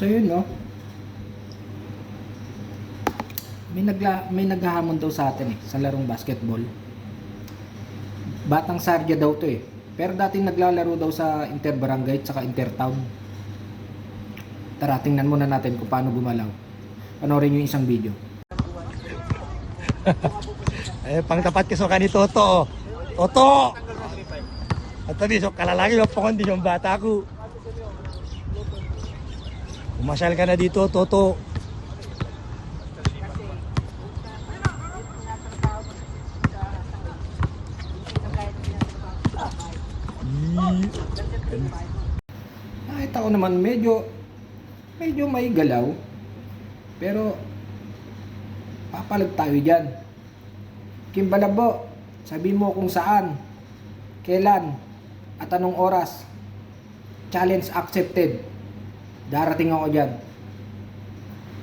So yun no. May naghahamon daw sa atin sa larong basketball. Batang Sarja daw to Pero dating naglalaro daw sa Interbarangay at saka Intertown. Tara, tingnan muna natin kung paano gumalaw. Panoorin nyo yung isang video. Pang tapat ka so ka ni Toto. Toto! At tabi, so kalalaki mo pa din yung bata ko. Umasyal ka na dito, Toto. Nakita ko naman medyo may galaw. Pero papalag tayo dyan. Kimbalabo, sabi mo kung saan, kailan, at anong oras. Challenge accepted. Darating ako dyan.